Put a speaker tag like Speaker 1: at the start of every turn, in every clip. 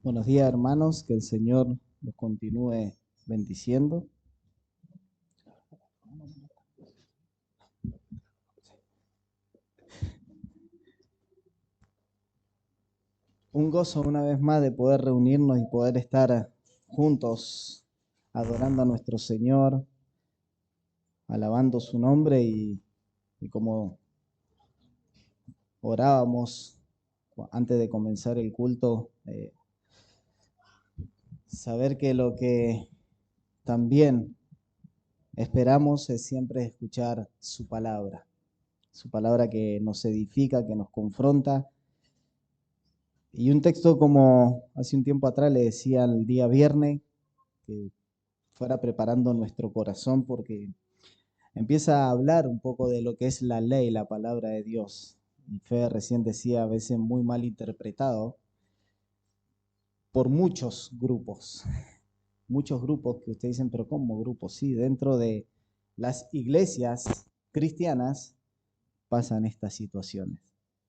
Speaker 1: Buenos días, hermanos, que el Señor los continúe bendiciendo. Un gozo una vez más de poder reunirnos y poder estar juntos adorando a nuestro Señor, alabando su nombre y como orábamos antes de comenzar el culto, saber que lo que también esperamos es siempre escuchar su palabra que nos edifica, que nos confronta. Y un texto como hace un tiempo atrás le decía el día viernes, que fuera preparando nuestro corazón porque empieza a hablar un poco de lo que es la ley, la palabra de Dios. Y Fe recién decía, a veces muy mal interpretado por muchos grupos que ustedes dicen, pero ¿cómo grupos? Sí, dentro de las iglesias cristianas pasan estas situaciones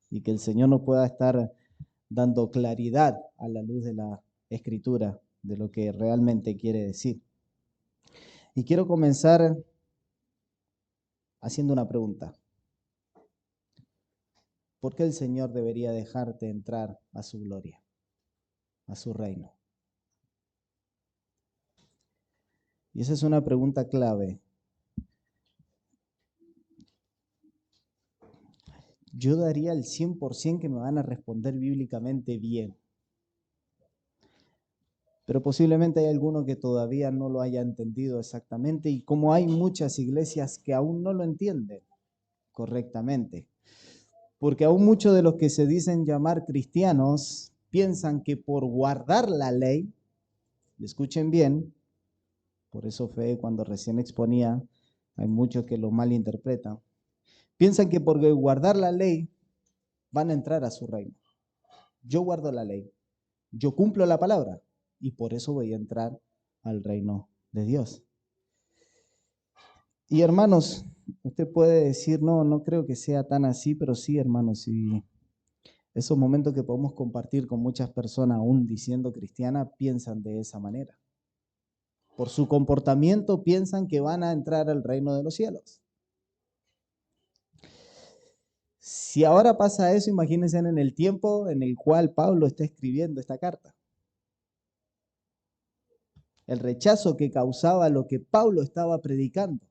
Speaker 1: y que el Señor nos pueda estar dando claridad a la luz de la Escritura, de lo que realmente quiere decir. Y quiero comenzar haciendo una pregunta. ¿Por qué el Señor debería dejarte entrar a su gloria, a su reino? Y esa es una pregunta clave. Yo daría el 100% que me van a responder bíblicamente bien. Pero posiblemente hay alguno que todavía no lo haya entendido exactamente y como hay muchas iglesias que aún no lo entienden correctamente. Porque aún muchos de los que se dicen llamar cristianos piensan que por guardar la ley, y escuchen bien, por eso Fe cuando recién exponía, hay muchos que lo malinterpretan, piensan que por guardar la ley van a entrar a su reino. Yo guardo la ley, yo cumplo la palabra y por eso voy a entrar al reino de Dios. Y hermanos, usted puede decir, no creo que sea tan así, pero sí, hermanos, y esos momentos que podemos compartir con muchas personas, aún diciendo cristiana, piensan de esa manera. Por su comportamiento piensan que van a entrar al reino de los cielos. Si ahora pasa eso, imagínense en el tiempo en el cual Pablo está escribiendo esta carta. El rechazo que causaba lo que Pablo estaba predicando.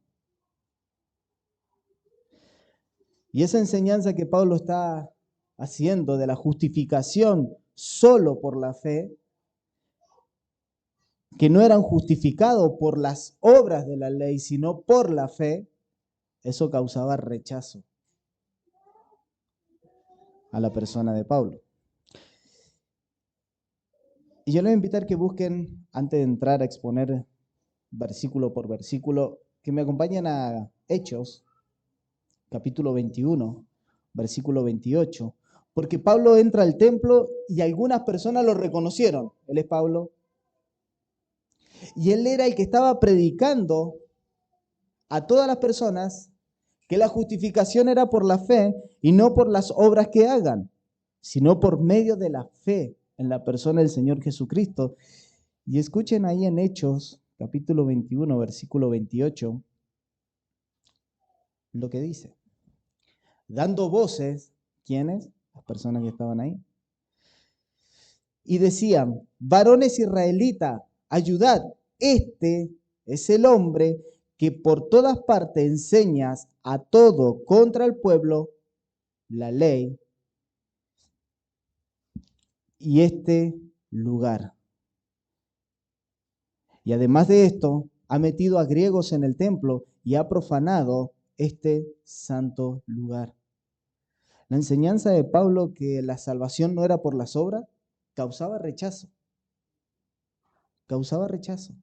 Speaker 1: Y esa enseñanza que Pablo está haciendo de la justificación solo por la fe, que no eran justificados por las obras de la ley, sino por la fe, eso causaba rechazo a la persona de Pablo. Y yo les voy a invitar que busquen, antes de entrar a exponer versículo por versículo, que me acompañen a Hechos, capítulo 21, versículo 28, porque Pablo entra al templo y algunas personas lo reconocieron. Él es Pablo. Y él era el que estaba predicando a todas las personas que la justificación era por la fe y no por las obras que hagan, sino por medio de la fe en la persona del Señor Jesucristo. Y escuchen ahí en Hechos, capítulo 21, versículo 28, lo que dice. Dando voces, ¿quiénes? Las personas que estaban ahí. Y decían, varones israelitas, ayudad, este es el hombre que por todas partes enseñas a todo contra el pueblo la ley y este lugar. Y además de esto, ha metido a griegos en el templo y ha profanado este santo lugar. La enseñanza de Pablo que la salvación no era por las obras causaba rechazo. Causaba rechazo.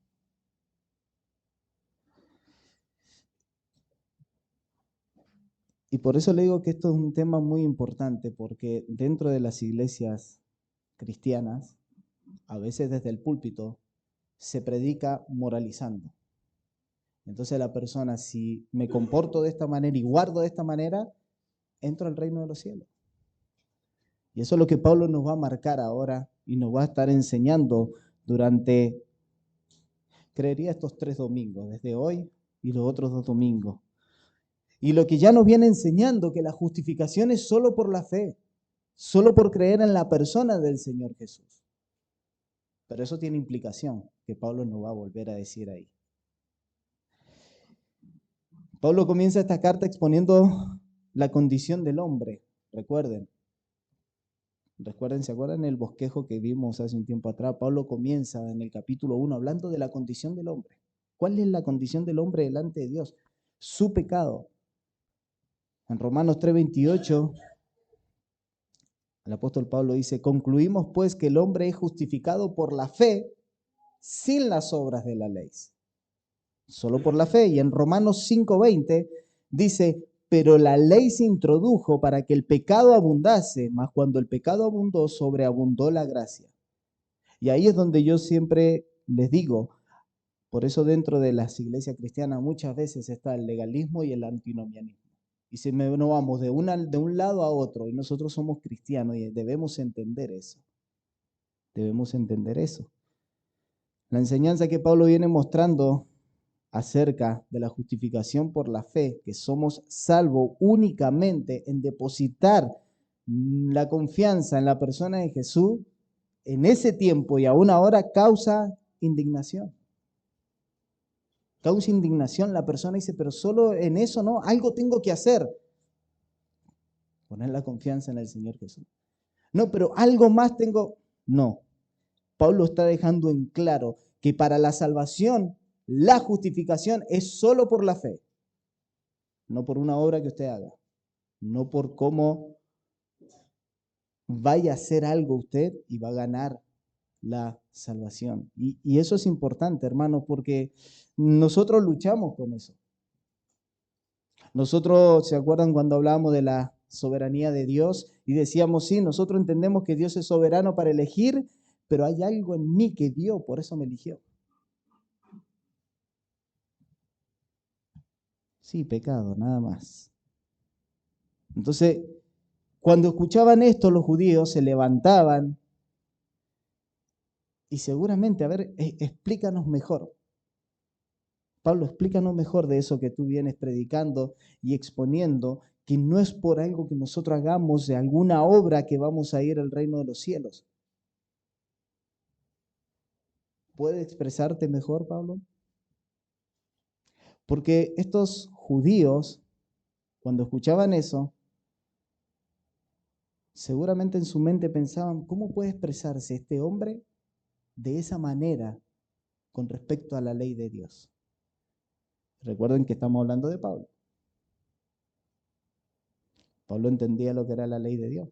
Speaker 1: Y por eso le digo que esto es un tema muy importante, porque dentro de las iglesias cristianas, a veces desde el púlpito, se predica moralizando. Entonces la persona, si me comporto de esta manera y guardo de esta manera, entro al reino de los cielos. Y eso es lo que Pablo nos va a marcar ahora y nos va a estar enseñando durante, creería, estos 3 domingos, desde hoy y los otros 2 domingos. Y lo que ya nos viene enseñando, que la justificación es solo por la fe, solo por creer en la persona del Señor Jesús. Pero eso tiene implicación, que Pablo nos va a volver a decir ahí. Pablo comienza esta carta exponiendo la condición del hombre. Recuerden, ¿se acuerdan el bosquejo que vimos hace un tiempo atrás? Pablo comienza en el capítulo 1 hablando de la condición del hombre. ¿Cuál es la condición del hombre delante de Dios? Su pecado. En Romanos 3:28, el apóstol Pablo dice, concluimos pues que el hombre es justificado por la fe sin las obras de la ley. Solo por la fe. Y en Romanos 5:20 dice, pero la ley se introdujo para que el pecado abundase, mas cuando el pecado abundó, sobreabundó la gracia. Y ahí es donde yo siempre les digo, por eso dentro de las iglesias cristianas muchas veces está el legalismo y el antinomianismo. Y si no vamos de un lado a otro, y nosotros somos cristianos y debemos entender eso. Debemos entender eso. La enseñanza que Pablo viene mostrando acerca de la justificación por la fe, que somos salvos únicamente en depositar la confianza en la persona de Jesús, en ese tiempo y aún ahora causa indignación. Causa indignación. La persona dice, pero solo en eso no, algo tengo que hacer. Poner la confianza en el Señor Jesús. No, pero algo más tengo. No. Pablo está dejando en claro que para la salvación, la justificación es solo por la fe. No por una obra que usted haga. No por cómo vaya a hacer algo usted y va a ganar la salvación. Y eso es importante, hermanos, porque nosotros luchamos con eso. Nosotros, ¿se acuerdan cuando hablábamos de la soberanía de Dios? Y decíamos, sí, nosotros entendemos que Dios es soberano para elegir, pero hay algo en mí que dio, por eso me eligió. Sí, pecado, nada más. Entonces, cuando escuchaban esto, los judíos se levantaban y seguramente, a ver, explícanos mejor. Pablo, explícanos mejor de eso que tú vienes predicando y exponiendo, que no es por algo que nosotros hagamos de alguna obra que vamos a ir al reino de los cielos. ¿Puede expresarte mejor, Pablo? Porque estos judíos, cuando escuchaban eso, seguramente en su mente pensaban, ¿cómo puede expresarse este hombre de esa manera con respecto a la ley de Dios? Recuerden que estamos hablando de Pablo. Pablo entendía lo que era la ley de Dios.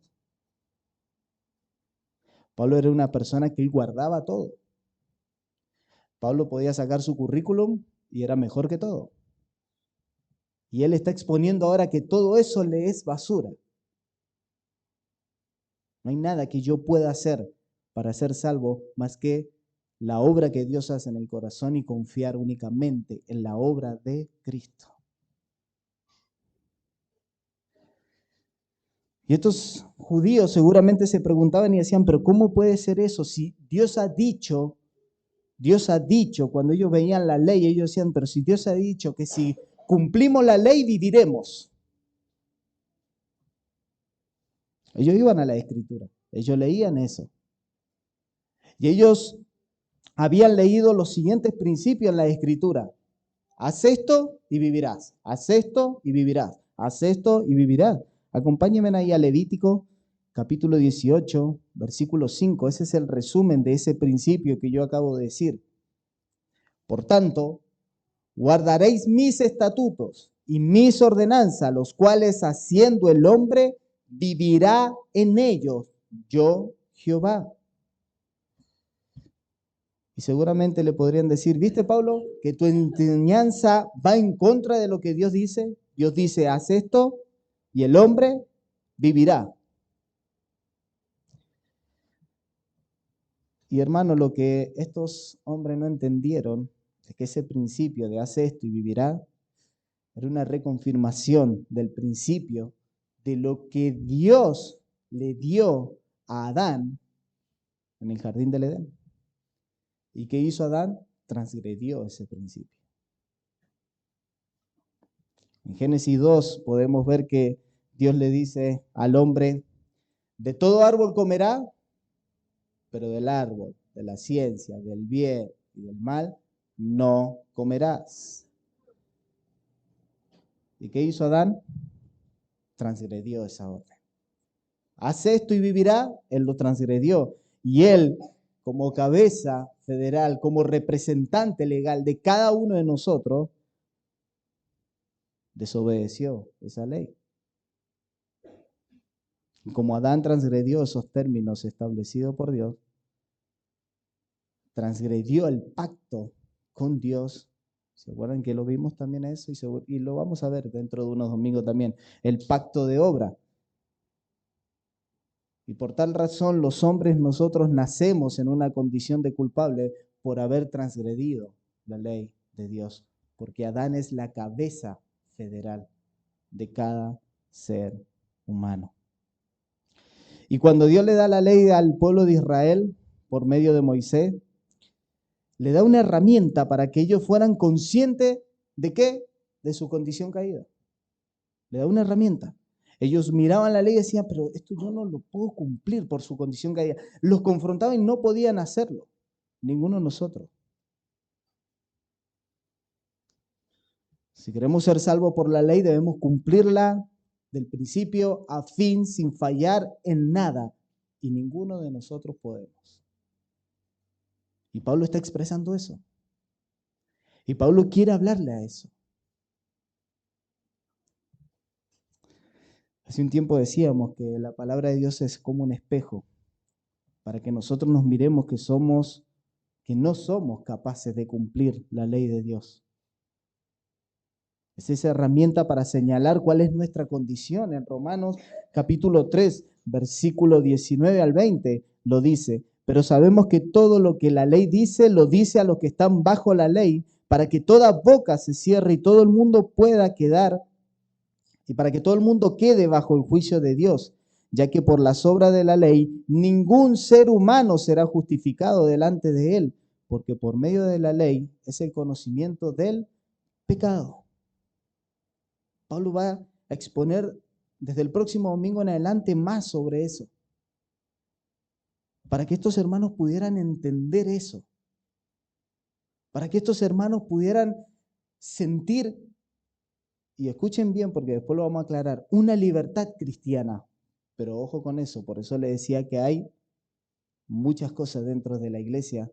Speaker 1: Pablo era una persona que él guardaba todo. Pablo podía sacar su currículum y era mejor que todo. Y él está exponiendo ahora que todo eso le es basura. No hay nada que yo pueda hacer para ser salvo más que la obra que Dios hace en el corazón y confiar únicamente en la obra de Cristo. Y estos judíos seguramente se preguntaban y decían, pero ¿cómo puede ser eso? Si Dios ha dicho, cuando ellos veían la ley, ellos decían, pero si Dios ha dicho que si cumplimos la ley viviremos. Ellos iban a la Escritura, ellos leían eso. Y ellos habían leído los siguientes principios en la Escritura. Haz esto y vivirás. Haz esto y vivirás. Haz esto y vivirás. Acompáñenme ahí a Levítico, capítulo 18, versículo 5. Ese es el resumen de ese principio que yo acabo de decir. Por tanto, guardaréis mis estatutos y mis ordenanzas, los cuales haciendo el hombre vivirá en ellos, yo Jehová. Y seguramente le podrían decir, ¿viste, Pablo, que tu enseñanza va en contra de lo que Dios dice? Dios dice, haz esto y el hombre vivirá. Y hermano, lo que estos hombres no entendieron es que ese principio de haz esto y vivirá era una reconfirmación del principio de lo que Dios le dio a Adán en el jardín del Edén. ¿Y qué hizo Adán? Transgredió ese principio. En Génesis 2 podemos ver que Dios le dice al hombre, de todo árbol comerá, pero del árbol, de la ciencia, del bien y del mal, no comerás. ¿Y qué hizo Adán? Transgredió esa orden. Hace esto y vivirá, él lo transgredió. Y él, como cabeza federal, como representante legal de cada uno de nosotros, desobedeció esa ley. Y como Adán transgredió esos términos establecidos por Dios, transgredió el pacto con Dios. ¿Se acuerdan que lo vimos también eso? Y lo vamos a ver dentro de unos domingos también. El pacto de obra. Y por tal razón los hombres nosotros nacemos en una condición de culpable por haber transgredido la ley de Dios. Porque Adán es la cabeza federal de cada ser humano. Y cuando Dios le da la ley al pueblo de Israel por medio de Moisés, le da una herramienta para que ellos fueran conscientes ¿de qué? De su condición caída. Le da una herramienta. Ellos miraban la ley y decían, pero esto yo no lo puedo cumplir por su condición caída. Los confrontaban y no podían hacerlo. Ninguno de nosotros. Si queremos ser salvos por la ley, debemos cumplirla del principio a fin, sin fallar en nada. Y ninguno de nosotros podemos. Y Pablo está expresando eso. Y Pablo quiere hablarle a eso. Hace un tiempo decíamos que la palabra de Dios es como un espejo, para que nosotros nos miremos que no somos capaces de cumplir la ley de Dios. Es esa herramienta para señalar cuál es nuestra condición. En Romanos capítulo 3, versículo 19 al 20, lo dice. Pero sabemos que todo lo que la ley dice, lo dice a los que están bajo la ley, para que toda boca se cierre y todo el mundo pueda quedar, y para que todo el mundo quede bajo el juicio de Dios, ya que por las obras de la ley ningún ser humano será justificado delante de él, porque por medio de la ley es el conocimiento del pecado. Pablo va a exponer desde el próximo domingo en adelante más sobre eso, para que estos hermanos pudieran entender eso, para que estos hermanos pudieran sentir, y escuchen bien porque después lo vamos a aclarar, una libertad cristiana. Pero ojo con eso, por eso le decía que hay muchas cosas dentro de la iglesia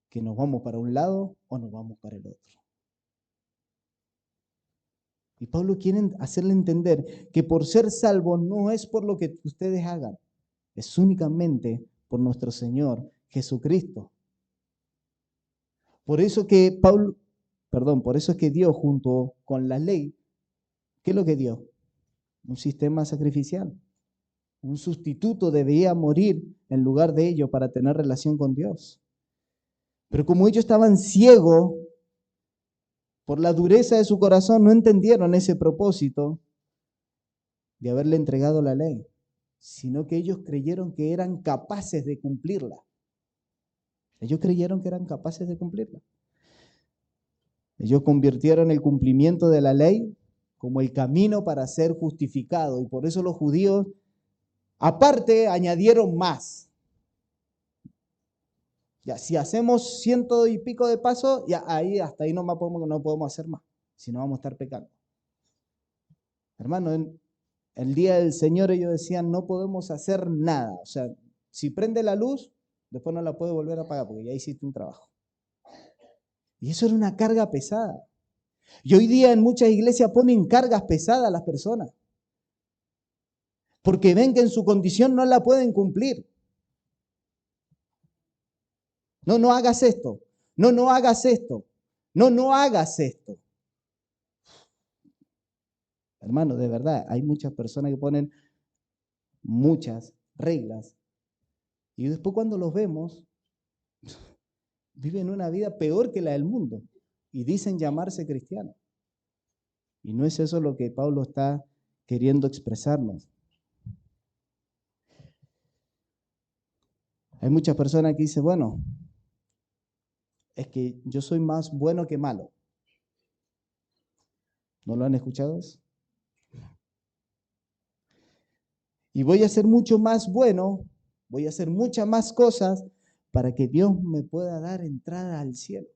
Speaker 1: que nos vamos para un lado o nos vamos para el otro. Y Pablo quiere hacerle entender que por ser salvo no es por lo que ustedes hagan, es únicamente por nuestro Señor Jesucristo. Por eso que por eso es que Dios junto con la ley, ¿qué es lo que dio? Un sistema sacrificial. Un sustituto debía morir en lugar de ello para tener relación con Dios. Pero como ellos estaban ciegos por la dureza de su corazón, no entendieron ese propósito de haberle entregado la ley, sino que ellos creyeron que eran capaces de cumplirla. Ellos creyeron que eran capaces de cumplirla. Ellos convirtieron el cumplimiento de la ley como el camino para ser justificado, y por eso los judíos aparte añadieron más. Ya, si hacemos 100 y pico de pasos, ya ahí hasta ahí no podemos hacer más, si no vamos a estar pecando. Hermano, en el día del Señor ellos decían no podemos hacer nada. O sea, si prende la luz, después no la puede volver a apagar porque ya hiciste un trabajo. Y eso era una carga pesada. Y hoy día en muchas iglesias ponen cargas pesadas a las personas, porque ven que en su condición no la pueden cumplir. No, no hagas esto. No, no hagas esto. No, no hagas esto. Hermano, de verdad, hay muchas personas que ponen muchas reglas y después cuando los vemos, viven una vida peor que la del mundo y dicen llamarse cristianos. Y no es eso lo que Pablo está queriendo expresarnos. Hay muchas personas que dicen, bueno, es que yo soy más bueno que malo. ¿No lo han escuchado eso? Y voy a ser mucho más bueno, voy a hacer muchas más cosas para que Dios me pueda dar entrada al cielo.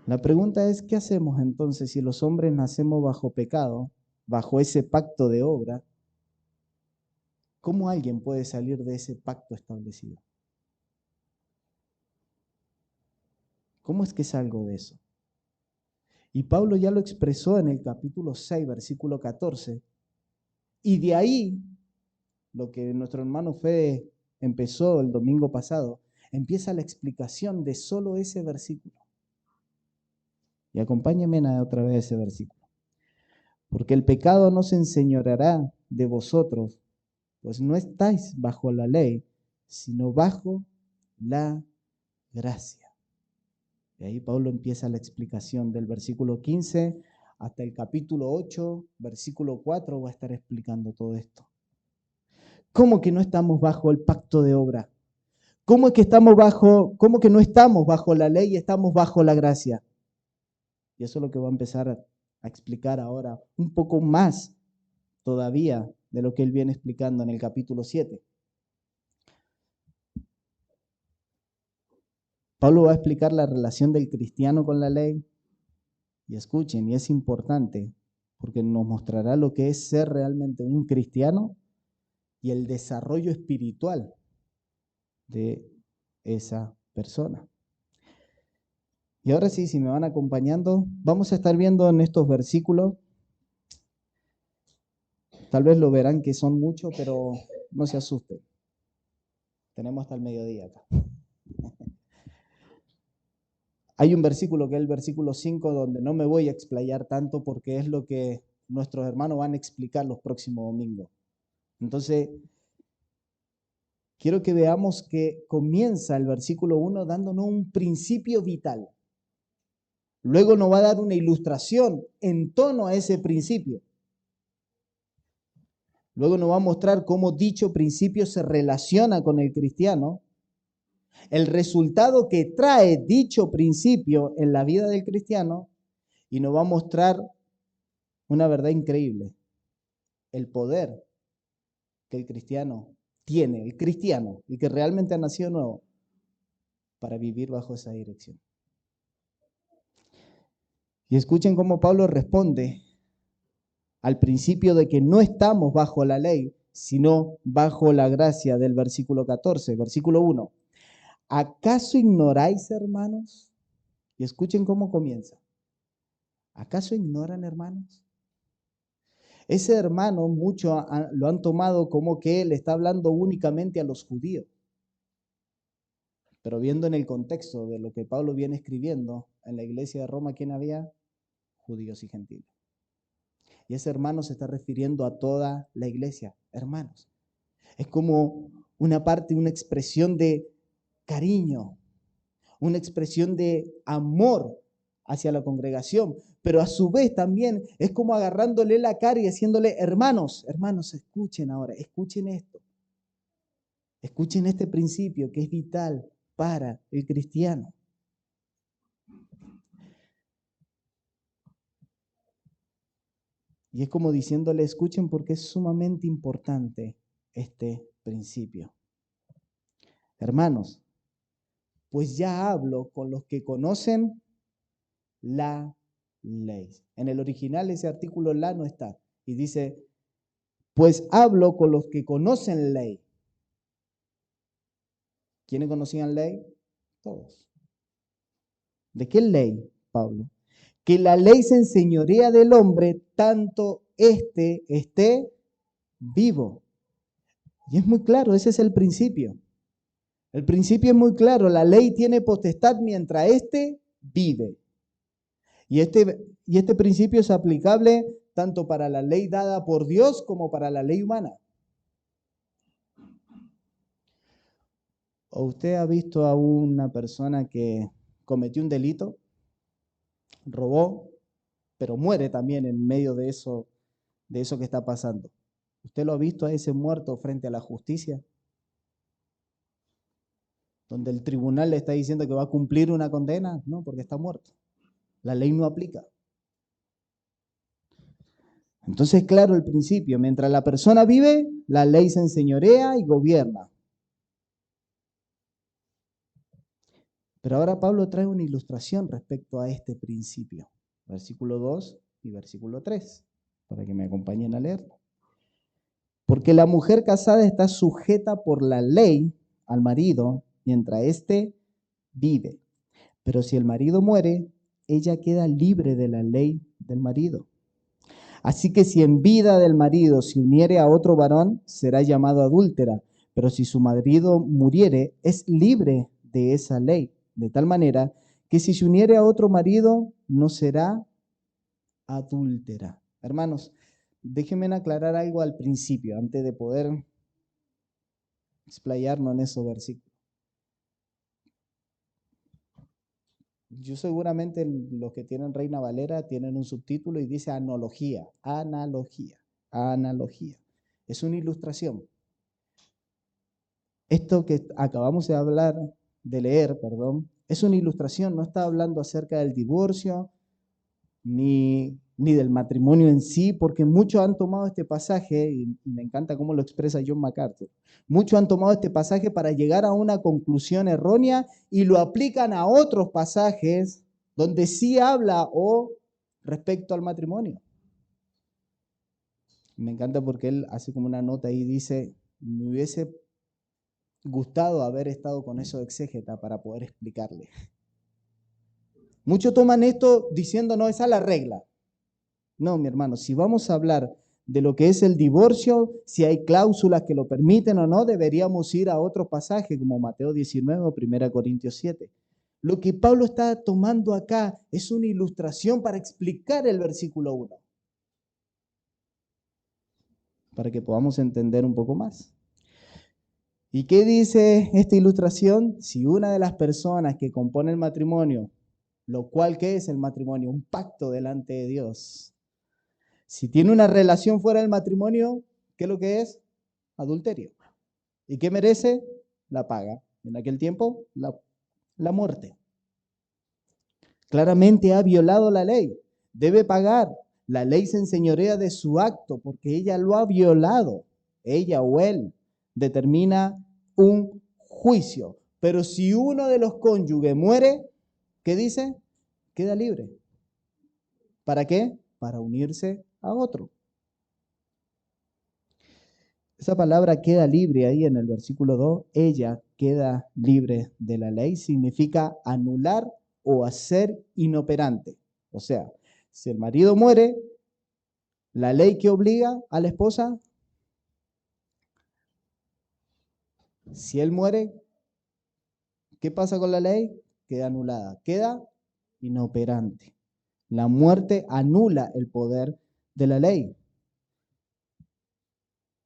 Speaker 1: La pregunta es, ¿qué hacemos entonces si los hombres nacemos bajo pecado, bajo ese pacto de obra? ¿Cómo alguien puede salir de ese pacto establecido? ¿Cómo es que salgo de eso? Y Pablo ya lo expresó en el capítulo 6, versículo 14. Y de ahí, lo que nuestro hermano Fede empezó el domingo pasado, empieza la explicación de solo ese versículo. Y acompáñenme otra vez ese versículo. Porque el pecado no se enseñoreará de vosotros, pues no estáis bajo la ley, sino bajo la gracia. Y ahí Pablo empieza la explicación del versículo 15 hasta el capítulo 8, versículo 4, va a estar explicando todo esto. ¿Cómo que no estamos bajo el pacto de obra? ¿Cómo que no estamos bajo la ley y estamos bajo la gracia? Y eso es lo que va a empezar a explicar ahora, un poco más todavía de lo que él viene explicando en el capítulo 7. Pablo va a explicar la relación del cristiano con la ley. Y escuchen, y es importante, porque nos mostrará lo que es ser realmente un cristiano y el desarrollo espiritual de esa persona. Y ahora sí, si me van acompañando, vamos a estar viendo en estos versículos. Tal vez lo verán que son muchos, pero no se asusten. Tenemos hasta el mediodía acá. Hay un versículo que es el versículo 5, donde no me voy a explayar tanto porque es lo que nuestros hermanos van a explicar los próximos domingos. Entonces, quiero que veamos que comienza el versículo 1 dándonos un principio vital. Luego nos va a dar una ilustración en torno a ese principio. Luego nos va a mostrar cómo dicho principio se relaciona con el cristiano, el resultado que trae dicho principio en la vida del cristiano, y nos va a mostrar una verdad increíble, el poder que el cristiano tiene, el cristiano, y que realmente ha nacido nuevo, para vivir bajo esa dirección. Y escuchen cómo Pablo responde al principio de que no estamos bajo la ley, sino bajo la gracia del versículo 14, versículo 1. ¿Acaso ignoráis, hermanos? Y escuchen cómo comienza. ¿Acaso ignoran, hermanos? Ese hermano, muchos lo han tomado como que él está hablando únicamente a los judíos. Pero viendo en el contexto de lo que Pablo viene escribiendo en la iglesia de Roma, ¿quién había? Judíos y gentiles. Y ese hermano se está refiriendo a toda la iglesia, hermanos. Es como una parte, una expresión de cariño, una expresión de amor hacia la congregación, pero a su vez también es como agarrándole la cara y diciéndole, hermanos, hermanos, escuchen ahora, escuchen esto. Escuchen este principio que es vital para el cristiano. Y es como diciéndole, escuchen porque es sumamente importante este principio. Hermanos, pues ya hablo con los que conocen la ley. En el original ese artículo la no está. Y dice, pues hablo con los que conocen ley. ¿Quiénes conocían ley? Todos. ¿De qué ley, Pablo? Que la ley se enseñorea del hombre tanto éste esté vivo. Y es muy claro, ese es el principio. El principio es muy claro, la ley tiene potestad mientras éste vive. Y este principio es aplicable tanto para la ley dada por Dios como para la ley humana. ¿O usted ha visto a una persona que cometió un delito, robó, pero muere también en medio de eso, de eso que está pasando. ¿Usted lo ha visto a ese muerto frente a la justicia? Donde el tribunal le está diciendo que va a cumplir una condena, no, porque está muerto. La ley no aplica. Entonces, claro, el principio, mientras la persona vive, la ley se enseñorea y gobierna. Pero ahora Pablo trae una ilustración respecto a este principio. Versículo 2 y versículo 3, para que me acompañen a leerlo. Porque la mujer casada está sujeta por la ley al marido mientras éste vive. Pero si el marido muere, ella queda libre de la ley del marido. Así que si en vida del marido se uniere a otro varón, será llamado adúltera. Pero si su marido muriere, es libre de esa ley. De tal manera que si se uniere a otro marido, no será adúltera. Hermanos, déjenme aclarar algo al principio, antes de poder explayarnos en esos versículos. Yo seguramente los que tienen Reina Valera tienen un subtítulo y dice analogía, analogía, analogía. Es una ilustración. Esto que acabamos de leer, es una ilustración, no está hablando acerca del divorcio ni del matrimonio en sí, porque muchos han tomado este pasaje, y me encanta cómo lo expresa John MacArthur, muchos han tomado este pasaje para llegar a una conclusión errónea y lo aplican a otros pasajes donde sí habla respecto al matrimonio. Me encanta porque él hace como una nota y dice, me hubiese gustado haber estado con esos exégetas para poder explicarle. Muchos toman esto diciendo, no, esa es la regla. No, mi hermano, si vamos a hablar de lo que es el divorcio, si hay cláusulas que lo permiten o no, deberíamos ir a otro pasaje como Mateo 19 o 1 Corintios 7. Lo que Pablo está tomando acá es una ilustración para explicar el versículo 1, para que podamos entender un poco más. ¿Y qué dice esta ilustración? Si una de las personas que compone el matrimonio, lo cual, ¿qué es el matrimonio? Un pacto delante de Dios. Si tiene una relación fuera del matrimonio, ¿qué es lo que es? Adulterio. ¿Y qué merece? La paga. En aquel tiempo, la muerte. Claramente ha violado la ley. Debe pagar. La ley se enseñorea de su acto porque ella lo ha violado. Ella o él determina un juicio. Pero si uno de los cónyuges muere, ¿qué dice? Queda libre. ¿Para qué? Para unirse a otro. Esa palabra queda libre ahí en el versículo 2, ella queda libre de la ley, significa anular o hacer inoperante. O sea, si el marido muere, la ley que obliga a la esposa, si él muere, ¿qué pasa con la ley? Queda anulada, queda inoperante. La muerte anula el poder de la ley.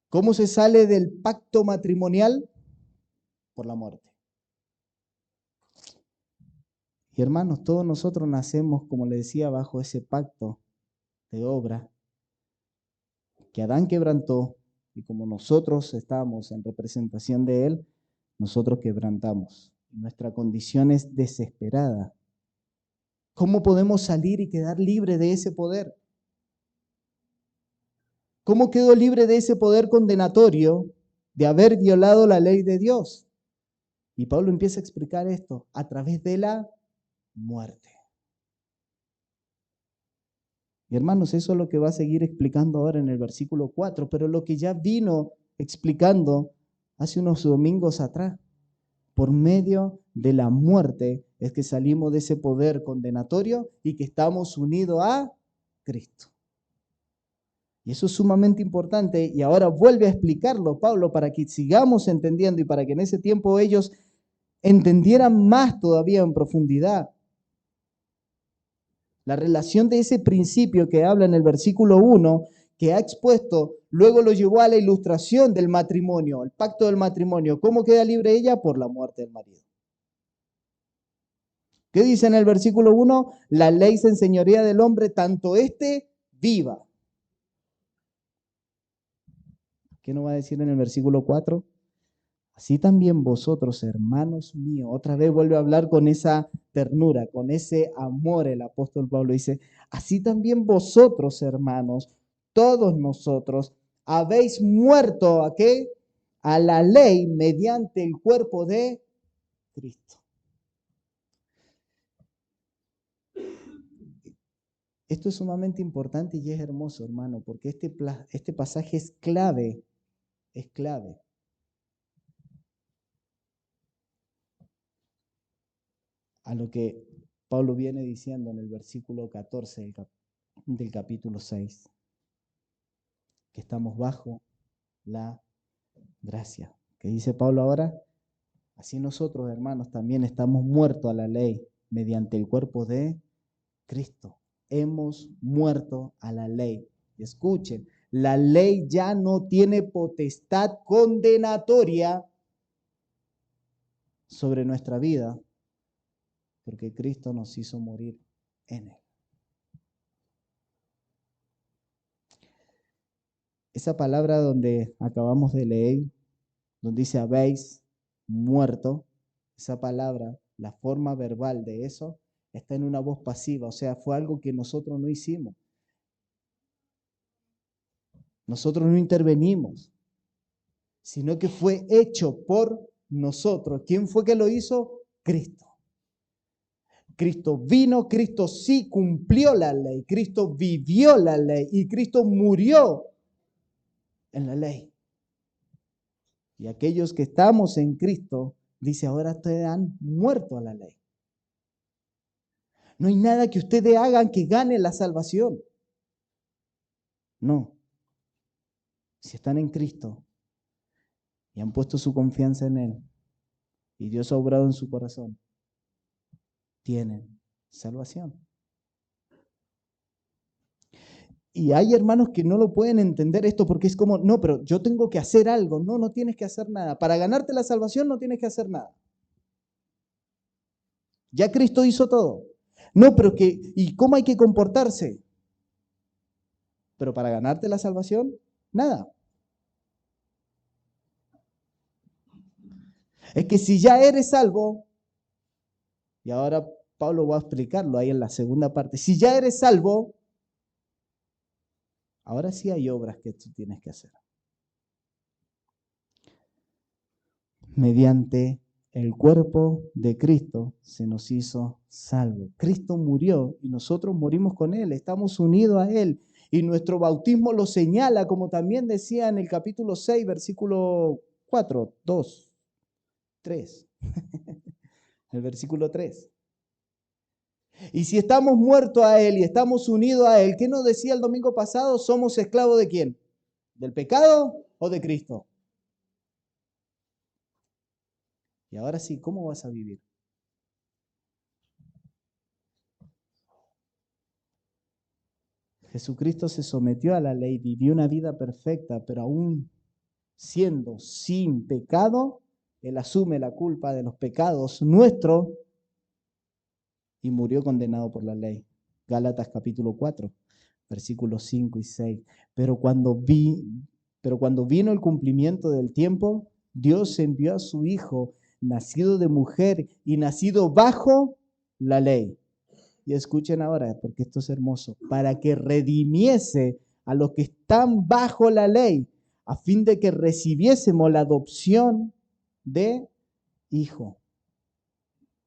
Speaker 1: ¿Cómo se sale del pacto matrimonial? Por la muerte. Y hermanos, todos nosotros nacemos, como le decía, bajo ese pacto de obra que Adán quebrantó, y como nosotros estamos en representación de él, nosotros quebrantamos. Nuestra condición es desesperada. ¿Cómo podemos salir y quedar libre de ese poder? ¿Cómo quedó libre de ese poder condenatorio de haber violado la ley de Dios? Y Pablo empieza a explicar esto a través de la muerte. Y hermanos, eso es lo que va a seguir explicando ahora en el versículo 4, pero lo que ya vino explicando hace unos domingos atrás. Por medio de la muerte es que salimos de ese poder condenatorio y que estamos unidos a Cristo. Y eso es sumamente importante y ahora vuelve a explicarlo Pablo para que sigamos entendiendo y para que en ese tiempo ellos entendieran más todavía en profundidad la relación de ese principio que habla en el versículo 1, que ha expuesto, luego lo llevó a la ilustración del matrimonio, el pacto del matrimonio. ¿Cómo queda libre ella? Por la muerte del marido. ¿Qué dice en el versículo 1? La ley se enseñorea del hombre, tanto éste viva. ¿Qué nos va a decir en el versículo 4? Así también vosotros, hermanos míos, otra vez vuelve a hablar con esa ternura, con ese amor el apóstol Pablo dice, así también vosotros, hermanos, todos nosotros, habéis muerto ¿a qué? A la ley mediante el cuerpo de Cristo. Esto es sumamente importante y es hermoso, hermano, porque este pasaje es clave, es clave. A lo que Pablo viene diciendo en el versículo 14 del capítulo 6, que estamos bajo la gracia. ¿Qué dice Pablo ahora? Así nosotros, hermanos, también estamos muertos a la ley mediante el cuerpo de Cristo. Hemos muerto a la ley. Y escuchen, la ley ya no tiene potestad condenatoria sobre nuestra vida, porque Cristo nos hizo morir en él. Esa palabra donde acabamos de leer, donde dice habéis muerto, esa palabra, la forma verbal de eso, está en una voz pasiva, o sea, fue algo que nosotros no hicimos. Nosotros no intervenimos, sino que fue hecho por nosotros. ¿Quién fue que lo hizo? Cristo. Cristo vino, Cristo sí cumplió la ley, Cristo vivió la ley y Cristo murió en la ley. Y aquellos que estamos en Cristo, dice, ahora ustedes han muerto a la ley. No hay nada que ustedes hagan que gane la salvación. No. Si están en Cristo y han puesto su confianza en Él y Dios ha obrado en su corazón, tienen salvación. Y hay hermanos que no lo pueden entender esto porque es como, no, pero yo tengo que hacer algo. No, no tienes que hacer nada. Para ganarte la salvación no tienes que hacer nada. Ya Cristo hizo todo. No, pero ¿y cómo hay que comportarse? Pero para ganarte la salvación, nada. Es que si ya eres salvo, y ahora Pablo va a explicarlo ahí en la segunda parte, si ya eres salvo, ahora sí hay obras que tú tienes que hacer. Mediante el cuerpo de Cristo se nos hizo salvo. Cristo murió y nosotros morimos con Él, estamos unidos a Él. Y nuestro bautismo lo señala, como también decía en el capítulo 6, versículo 4, 2, 3. El versículo 3. Y si estamos muertos a Él y estamos unidos a Él, ¿qué nos decía el domingo pasado? ¿Somos esclavos de quién? ¿Del pecado o de Cristo? Y ahora sí, ¿cómo vas a vivir? Jesucristo se sometió a la ley, vivió una vida perfecta, pero aún siendo sin pecado, Él asume la culpa de los pecados nuestros y murió condenado por la ley. Gálatas capítulo 4, versículos 5 y 6. Pero cuando vino el cumplimiento del tiempo, Dios envió a su Hijo, nacido de mujer y nacido bajo la ley. Y escuchen ahora, porque esto es hermoso, para que redimiese a los que están bajo la ley, a fin de que recibiésemos la adopción de hijo.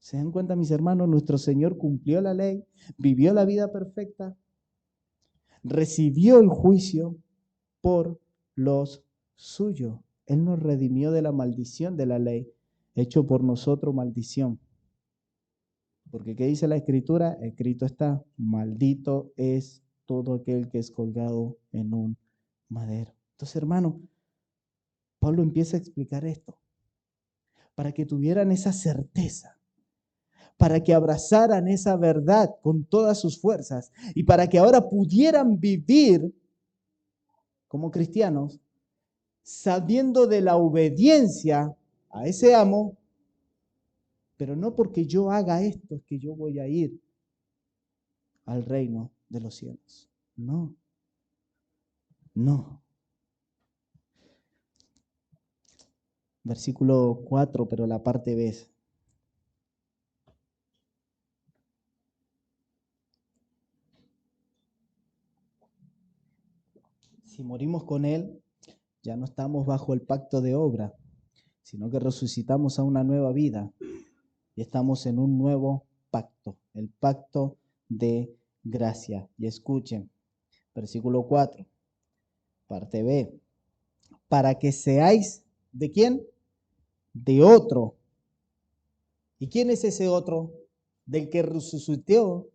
Speaker 1: ¿Se dan cuenta, mis hermanos? Nuestro Señor cumplió la ley, vivió la vida perfecta, recibió el juicio por los suyos. Él nos redimió de la maldición de la ley, hecho por nosotros maldición. Porque ¿qué dice la Escritura? Escrito está, maldito es todo aquel que es colgado en un madero. Entonces, hermano, Pablo empieza a explicar esto para que tuvieran esa certeza, para que abrazaran esa verdad con todas sus fuerzas y para que ahora pudieran vivir como cristianos sabiendo de la obediencia a ese amo, pero no porque yo haga esto es que yo voy a ir al reino de los cielos. No, no. versículo 4, pero la parte B. Si morimos con Él, ya no estamos bajo el pacto de obra, sino que resucitamos a una nueva vida y estamos en un nuevo pacto, el pacto de gracia. Y escuchen, versículo 4, parte B, para que seáis, ¿de quién? De otro. ¿Y quién es ese otro? Del que resucitó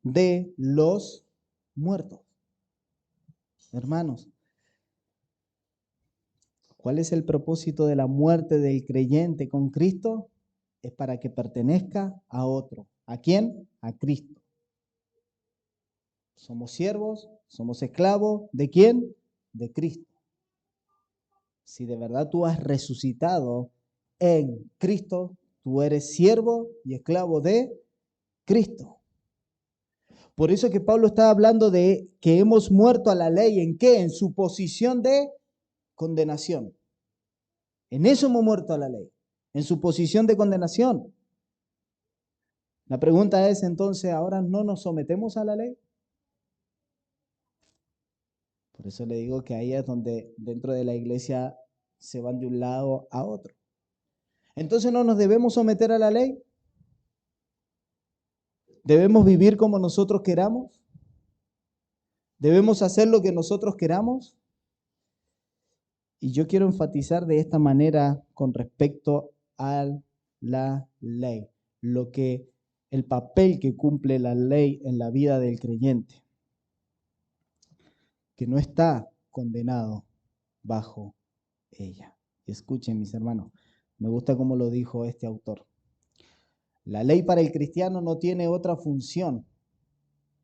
Speaker 1: de los muertos. Hermanos, ¿cuál es el propósito de la muerte del creyente con Cristo? Es para que pertenezca a otro. ¿A quién? A Cristo. Somos siervos, somos esclavos. ¿De quién? De Cristo. Si de verdad tú has resucitado en Cristo, tú eres siervo y esclavo de Cristo. Por eso que Pablo está hablando de que hemos muerto a la ley. ¿En qué? En su posición de condenación. En eso hemos muerto a la ley, en su posición de condenación. La pregunta es entonces, ¿ahora no nos sometemos a la ley? Por eso le digo que ahí es donde dentro de la iglesia se van de un lado a otro. Entonces no nos debemos someter a la ley. ¿Debemos vivir como nosotros queramos? ¿Debemos hacer lo que nosotros queramos? Y yo quiero enfatizar de esta manera con respecto a la ley, el papel que cumple la ley en la vida del creyente, que no está condenado bajo ella. Escuchen, mis hermanos, me gusta cómo lo dijo este autor. La ley para el cristiano no tiene otra función.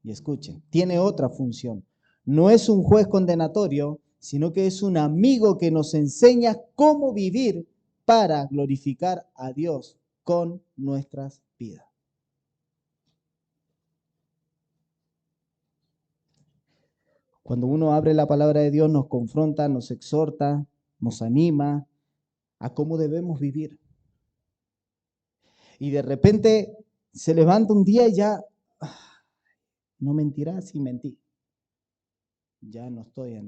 Speaker 1: Y escuchen, tiene otra función. No es un juez condenatorio, sino que es un amigo que nos enseña cómo vivir para glorificar a Dios con nuestras vidas. Cuando uno abre la palabra de Dios, nos confronta, nos exhorta, nos anima a cómo debemos vivir. Y de repente se levanta un día y ya, no mentirás si mentí. Ya no estoy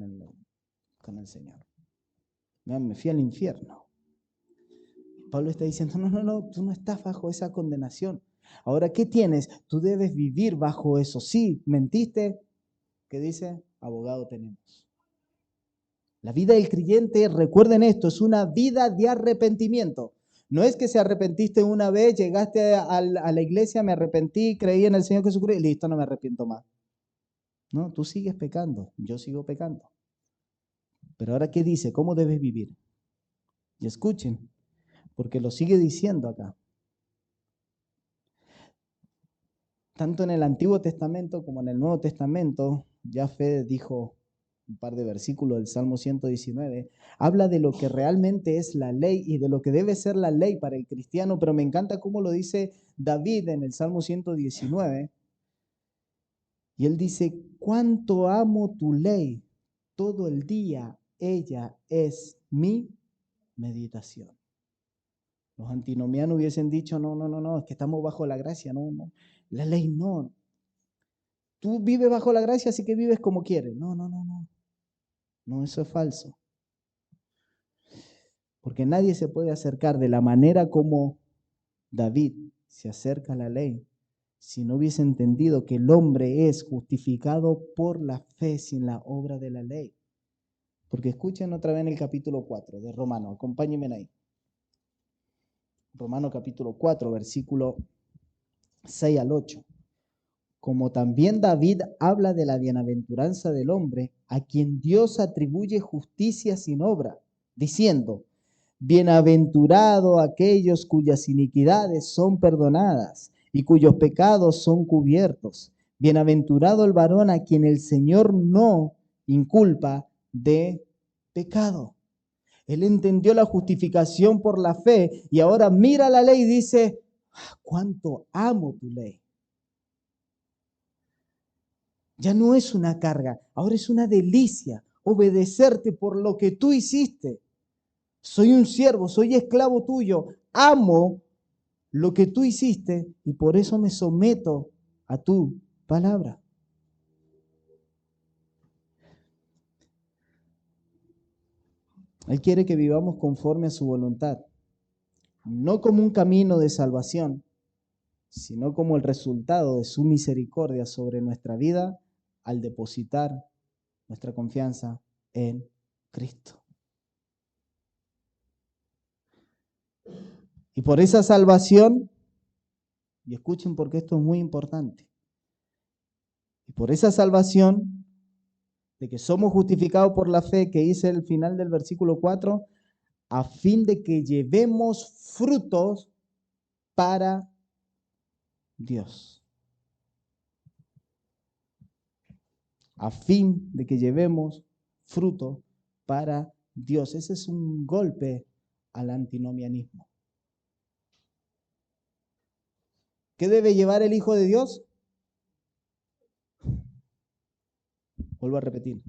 Speaker 1: con el Señor. Me fui al infierno. Pablo está diciendo, no, tú no estás bajo esa condenación. Ahora, ¿qué tienes? Tú debes vivir bajo eso. Sí, mentiste. ¿Qué dice? Abogado tenemos. La vida del creyente, recuerden esto, es una vida de arrepentimiento. No es que se arrepentiste una vez, llegaste a la iglesia, me arrepentí, creí en el Señor Jesucristo y listo, no me arrepiento más. No, tú sigues pecando, yo sigo pecando. Pero ahora, ¿qué dice? ¿Cómo debes vivir? Y escuchen, porque lo sigue diciendo acá. Tanto en el Antiguo Testamento como en el Nuevo Testamento, Yahvé dijo un par de versículos del Salmo 119, habla de lo que realmente es la ley y de lo que debe ser la ley para el cristiano, pero me encanta cómo lo dice David en el Salmo 119, y él dice, cuánto amo tu ley, todo el día ella es mi meditación. Los antinomianos hubiesen dicho, no, es que estamos bajo la gracia, no, la ley no. Tú vives bajo la gracia, así que vives como quieres. No, eso es falso. Porque nadie se puede acercar de la manera como David se acerca a la ley si no hubiese entendido que el hombre es justificado por la fe sin la obra de la ley. Porque escuchen otra vez en el capítulo 4 de Romano, acompáñenme ahí. Romano capítulo 4, versículo 6 al 8. Como también David habla de la bienaventuranza del hombre, a quien Dios atribuye justicia sin obra, diciendo, bienaventurado aquellos cuyas iniquidades son perdonadas y cuyos pecados son cubiertos. Bienaventurado el varón a quien el Señor no inculpa de pecado. Él entendió la justificación por la fe y ahora mira la ley y dice, cuánto amo tu ley. Ya no es una carga, ahora es una delicia obedecerte por lo que tú hiciste. Soy un siervo, soy esclavo tuyo, amo lo que tú hiciste y por eso me someto a tu palabra. Él quiere que vivamos conforme a su voluntad, no como un camino de salvación, sino como el resultado de su misericordia sobre nuestra vida al depositar nuestra confianza en Cristo. Y por esa salvación, y escuchen porque esto es muy importante, y por esa salvación de que somos justificados por la fe, que dice el final del versículo 4, a fin de que llevemos frutos para Dios. A fin de que llevemos fruto para Dios. Ese es un golpe al antinomianismo. ¿Qué debe llevar el Hijo de Dios? Vuelvo a repetir.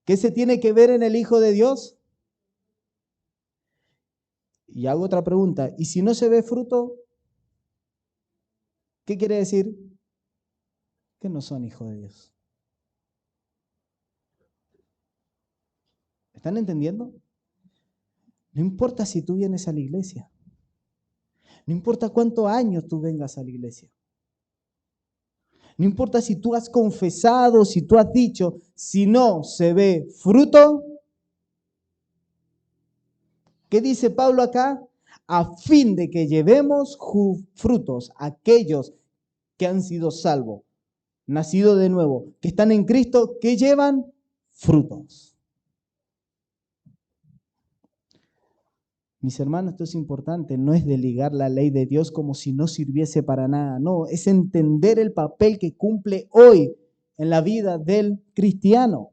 Speaker 1: ¿Qué se tiene que ver en el Hijo de Dios? Y hago otra pregunta. ¿Y si no se ve fruto? ¿Qué quiere decir? Que no son hijos de Dios. ¿Están entendiendo? No importa si tú vienes a la iglesia. No importa cuántos años tú vengas a la iglesia. No importa si tú has confesado, si tú has dicho, si no se ve fruto. ¿Qué dice Pablo acá? A fin de que llevemos frutos, aquellos que han sido salvos, nacidos de nuevo, que están en Cristo, que llevan frutos. Mis hermanos, esto es importante, no es desligar la ley de Dios como si no sirviese para nada, no, es entender el papel que cumple hoy en la vida del cristiano.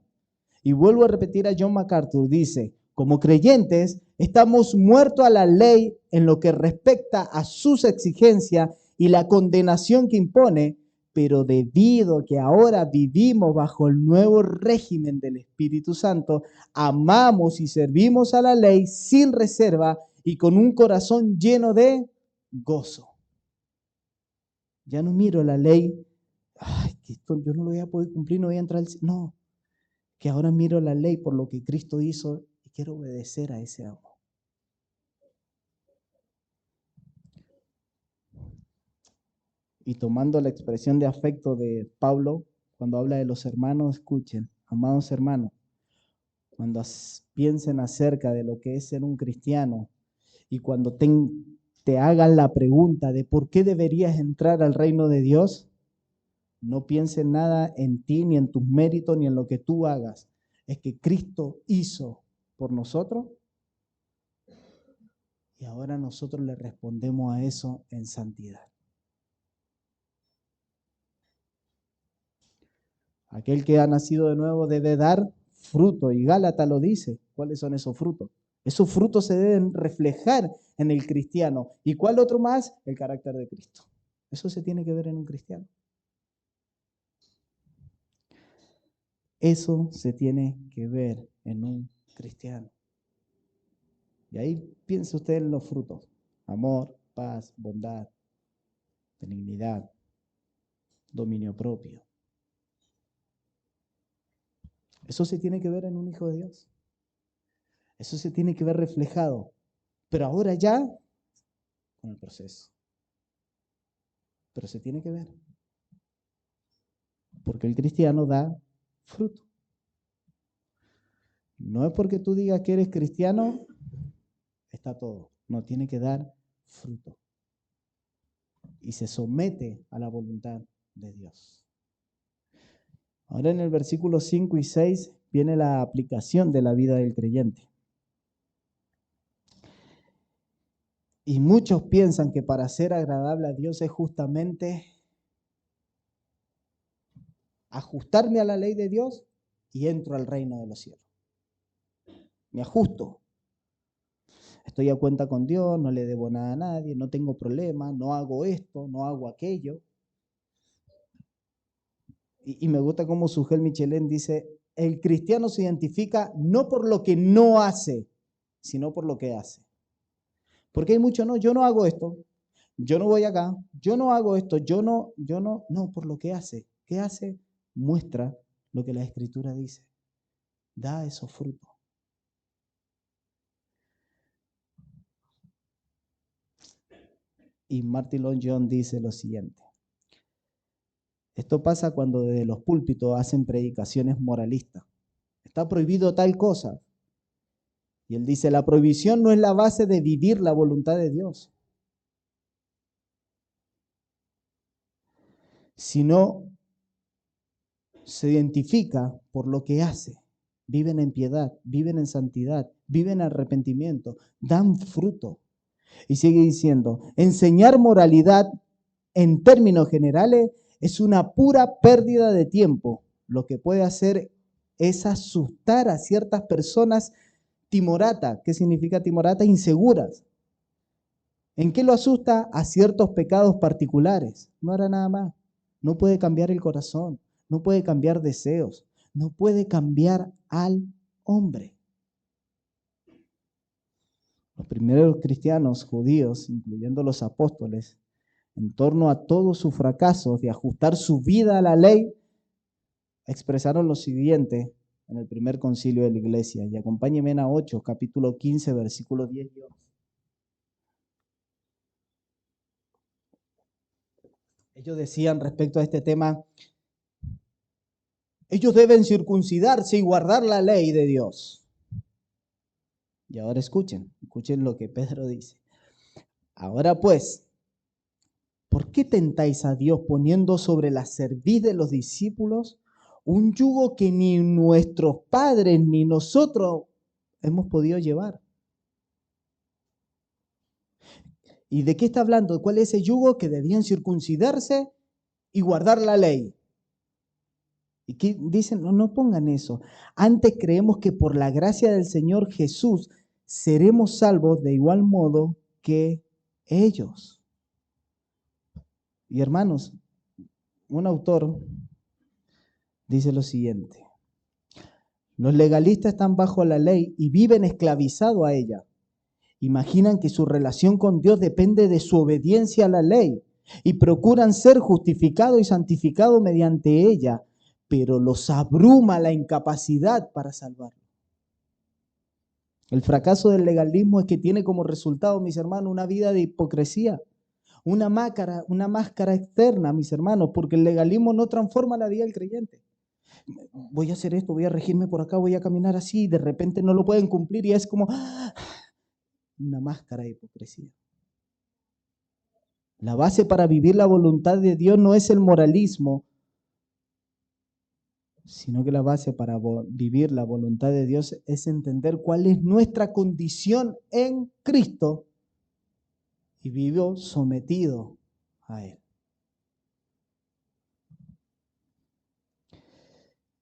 Speaker 1: Y vuelvo a repetir a John MacArthur, dice, como creyentes estamos muertos a la ley en lo que respecta a sus exigencias y la condenación que impone, pero debido a que ahora vivimos bajo el nuevo régimen del Espíritu Santo, amamos y servimos a la ley sin reserva y con un corazón lleno de gozo. Ya no miro la ley, ay, que esto yo no lo voy a poder cumplir, no voy a entrar al cielo. No, que ahora miro la ley por lo que Cristo hizo y quiero obedecer a ese amor. Y tomando la expresión de afecto de Pablo, cuando habla de los hermanos, escuchen, amados hermanos, cuando piensen acerca de lo que es ser un cristiano y cuando te hagan la pregunta de por qué deberías entrar al reino de Dios, no piensen nada en ti, ni en tus méritos, ni en lo que tú hagas. Es que Cristo hizo por nosotros y ahora nosotros le respondemos a eso en santidad. Aquel que ha nacido de nuevo debe dar fruto, y Gálatas lo dice. ¿Cuáles son esos frutos? Esos frutos se deben reflejar en el cristiano. ¿Y cuál otro más? El carácter de Cristo. Eso se tiene que ver en un cristiano. Eso se tiene que ver en un cristiano. Y ahí piense usted en los frutos. Amor, paz, bondad, benignidad, dominio propio. Eso se tiene que ver en un hijo de Dios. Eso se tiene que ver reflejado. Pero ahora ya con el proceso. Pero se tiene que ver. Porque el cristiano da fruto. No es porque tú digas que eres cristiano, está todo. No, tiene que dar fruto. Y se somete a la voluntad de Dios. Ahora en el versículo 5 y 6 viene la aplicación de la vida del creyente. Y muchos piensan que para ser agradable a Dios es justamente ajustarme a la ley de Dios y entro al reino de los cielos. Me ajusto. Estoy a cuenta con Dios, no le debo nada a nadie, no tengo problemas, no hago esto, no hago aquello. Y me gusta cómo Sujel Michelén dice, el cristiano se identifica no por lo que no hace, sino por lo que hace. Porque hay mucho, no, yo no hago esto, yo no voy acá, yo no hago esto, no, por lo que hace. ¿Qué hace? Muestra lo que la Escritura dice. Da esos frutos. Y Martin Lloyd Jones dice lo siguiente. Esto pasa cuando desde los púlpitos hacen predicaciones moralistas. Está prohibido tal cosa. Y él dice, la prohibición no es la base de vivir la voluntad de Dios, sino se identifica por lo que hace. Viven en piedad, viven en santidad, viven en arrepentimiento, dan fruto. Y sigue diciendo, enseñar moralidad en términos generales es una pura pérdida de tiempo. Lo que puede hacer es asustar a ciertas personas timorata. ¿Qué significa timorata? Inseguras. ¿En qué lo asusta? A ciertos pecados particulares. No hará nada más. No puede cambiar el corazón, no puede cambiar deseos, no puede cambiar al hombre. Los primeros cristianos judíos, incluyendo los apóstoles, en torno a todos sus fracasos de ajustar su vida a la ley, expresaron lo siguiente en el primer concilio de la iglesia. Y acompáñenme a Hechos, capítulo 15, versículos 10 y 11. Ellos decían respecto a este tema, ellos deben circuncidarse y guardar la ley de Dios. Y ahora escuchen lo que Pedro dice. Ahora pues, ¿por qué tentáis a Dios poniendo sobre la cerviz de los discípulos un yugo que ni nuestros padres ni nosotros hemos podido llevar? ¿Y de qué está hablando? ¿Cuál es ese yugo? Que debían circuncidarse y guardar la ley. ¿Y qué dicen? No pongan eso. Antes creemos que por la gracia del Señor Jesús seremos salvos de igual modo que ellos. Y hermanos, un autor dice lo siguiente. Los legalistas están bajo la ley y viven esclavizados a ella. Imaginan que su relación con Dios depende de su obediencia a la ley y procuran ser justificados y santificados mediante ella, pero los abruma la incapacidad para salvarlos. El fracaso del legalismo es que tiene como resultado, mis hermanos, una vida de hipocresía, una máscara externa, mis hermanos, porque el legalismo no transforma la vida del creyente. Voy a hacer esto, voy a regirme por acá, voy a caminar así, y de repente no lo pueden cumplir y es como una máscara de hipocresía. La base para vivir la voluntad de Dios no es el moralismo, sino que la base para vivir la voluntad de Dios es entender cuál es nuestra condición en Cristo y vivo sometido a Él.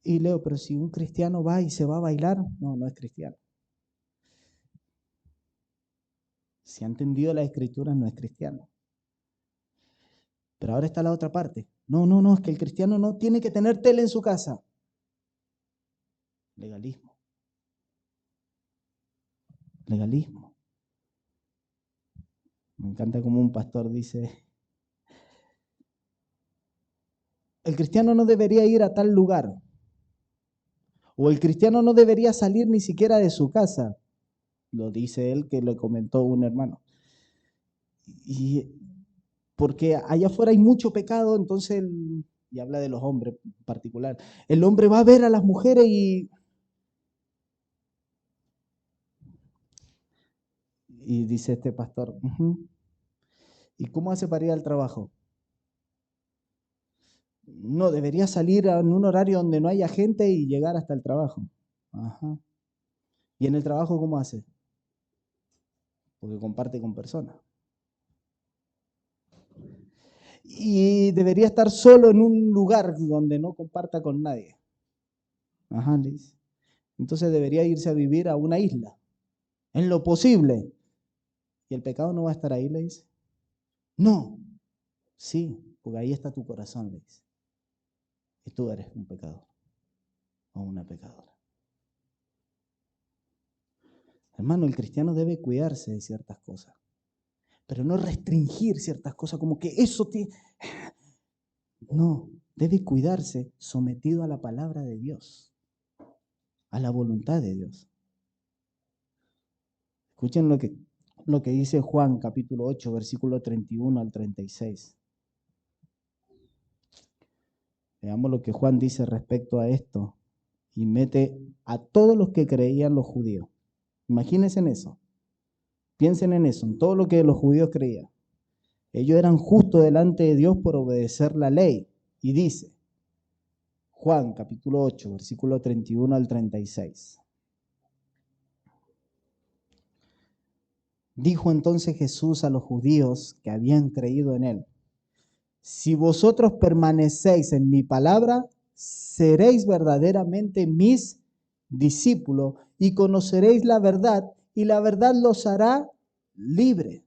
Speaker 1: Y Leo, pero si un cristiano va y se va a bailar, no es cristiano. Si ha entendido la Escritura, no es cristiano. Pero ahora está la otra parte. No, es que el cristiano no tiene que tener tele en su casa. Legalismo. Legalismo. Me encanta como un pastor dice, el cristiano no debería ir a tal lugar. O el cristiano no debería salir ni siquiera de su casa. Lo dice él que le comentó un hermano. Y porque allá afuera hay mucho pecado, entonces, y habla de los hombres en particular, el hombre va a ver a las mujeres y dice este pastor, ¿y cómo hace para ir al trabajo? No, debería salir en un horario donde no haya gente y llegar hasta el trabajo. Ajá. ¿Y en el trabajo cómo hace? Porque comparte con personas. Y debería estar solo en un lugar donde no comparta con nadie. Ajá, le dice. Entonces debería irse a vivir a una isla, en lo posible. ¿Y el pecado no va a estar ahí, le dice? No, sí, porque ahí está tu corazón, le dice. Y tú eres un pecador o una pecadora. Hermano, el cristiano debe cuidarse de ciertas cosas, pero no restringir ciertas cosas como que eso te... No, debe cuidarse sometido a la palabra de Dios, a la voluntad de Dios. Escuchen lo que dice Juan capítulo 8, versículo 31 al 36. Veamos lo que Juan dice respecto a esto y mete a todos los que creían los judíos. Imagínense en eso. Piensen en eso, en todo lo que los judíos creían. Ellos eran justos delante de Dios por obedecer la ley. Y dice, Juan capítulo 8, versículo 31 al 36. Dijo entonces Jesús a los judíos que habían creído en él: si vosotros permanecéis en mi palabra, seréis verdaderamente mis discípulos y conoceréis la verdad, y la verdad los hará libre.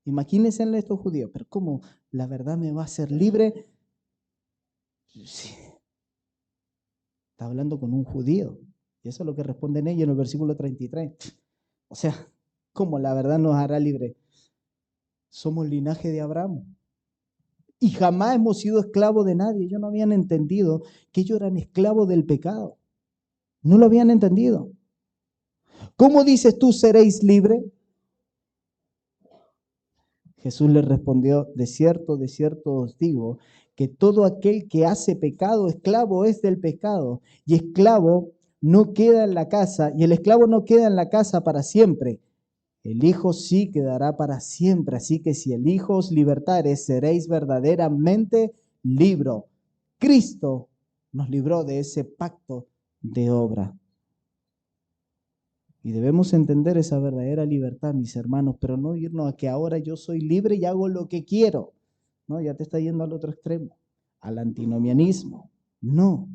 Speaker 1: Imagínense en estos judíos, pero ¿cómo la verdad me va a hacer libre? Sí. Está hablando con un judío. Y eso es lo que responden ellos en el versículo 33. O sea, ¿cómo la verdad nos hará libre? Somos linaje de Abraham. Y jamás hemos sido esclavos de nadie. Ellos no habían entendido que ellos eran esclavos del pecado. No lo habían entendido. ¿Cómo dices tú seréis libres? Jesús les respondió: de cierto os digo, que todo aquel que hace pecado, esclavo es del pecado. Y esclavo no queda en la casa, y el esclavo no queda en la casa para siempre. El Hijo sí quedará para siempre. Así que si el Hijo os libertare, seréis verdaderamente libres. Cristo nos libró de ese pacto de obra. Y debemos entender esa verdadera libertad, mis hermanos, pero no irnos a que ahora yo soy libre y hago lo que quiero. No, ya te está yendo al otro extremo, al antinomianismo. No,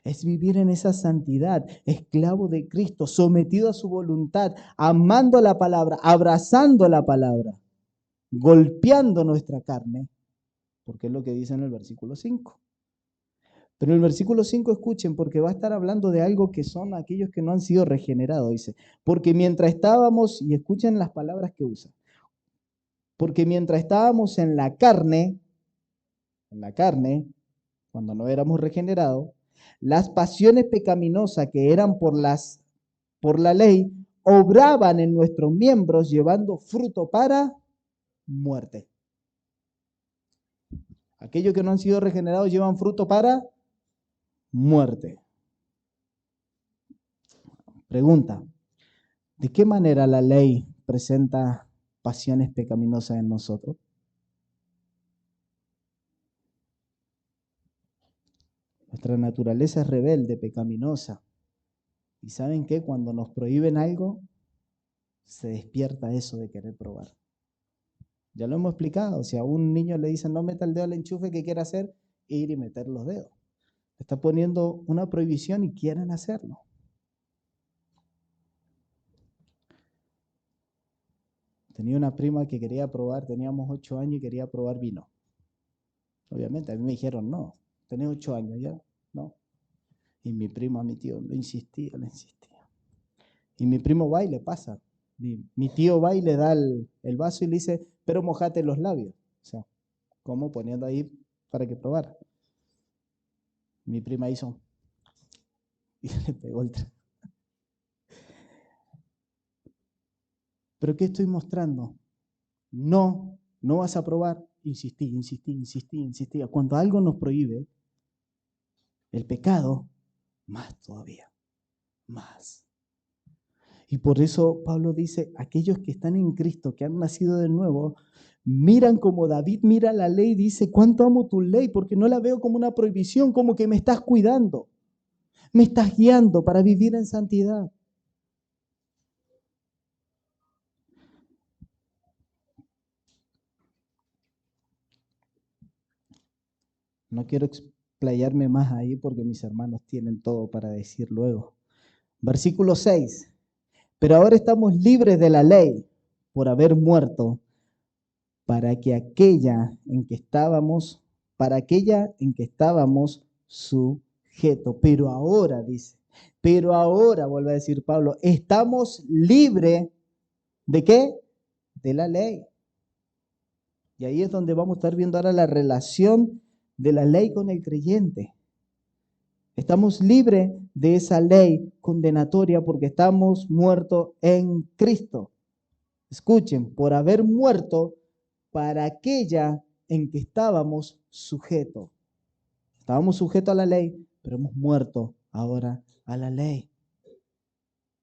Speaker 1: es vivir en esa santidad, esclavo de Cristo, sometido a su voluntad, amando la palabra, abrazando la palabra, golpeando nuestra carne, porque es lo que dice en el versículo 5. Pero el versículo 5, escuchen, porque va a estar hablando de algo que son aquellos que no han sido regenerados, dice, porque mientras estábamos, y escuchen las palabras que usa, porque mientras estábamos en la carne, cuando no éramos regenerados, las pasiones pecaminosas que eran por la ley, obraban en nuestros miembros llevando fruto para muerte. Aquellos que no han sido regenerados llevan fruto para muerte. Pregunta: ¿de qué manera la ley presenta pasiones pecaminosas en nosotros? Nuestra naturaleza es rebelde, pecaminosa. ¿Y saben qué? Cuando nos prohíben algo, se despierta eso de querer probar. Ya lo hemos explicado. Si a un niño le dicen no meta el dedo al enchufe, ¿qué quiere hacer? Ir y meter los dedos. Está poniendo una prohibición y quieren hacerlo. Tenía una prima que quería probar, teníamos 8 años y quería probar vino. Obviamente, a mí me dijeron, no, tenés 8 años ya, no. Y mi primo, a mi tío, le insistía. Y mi primo va y le pasa. Mi tío va y le da el vaso y le dice, pero mojate los labios. O sea, como poniendo ahí para que probara. Mi prima hizo y le pegó el trago. ¿Pero qué estoy mostrando? No vas a probar. Insistí. Cuando algo nos prohíbe, el pecado, más todavía, más. Y por eso Pablo dice, aquellos que están en Cristo, que han nacido de nuevo, miran como David mira la ley y dice, ¿cuánto amo tu ley? Porque no la veo como una prohibición, como que me estás cuidando, me estás guiando para vivir en santidad. No quiero explayarme más ahí porque mis hermanos tienen todo para decir luego. Versículo 6. Pero ahora estamos libres de la ley por haber muerto para aquella en que estábamos sujetos. Pero ahora, dice, Pero ahora, vuelve a decir Pablo, estamos libres ¿de qué? De la ley. Y ahí es donde vamos a estar viendo ahora la relación de la ley con el creyente. Estamos libres de esa ley condenatoria porque estamos muertos en Cristo. Escuchen, por haber muerto para aquella en que estábamos sujetos. Estábamos sujetos a la ley, pero hemos muerto ahora a la ley.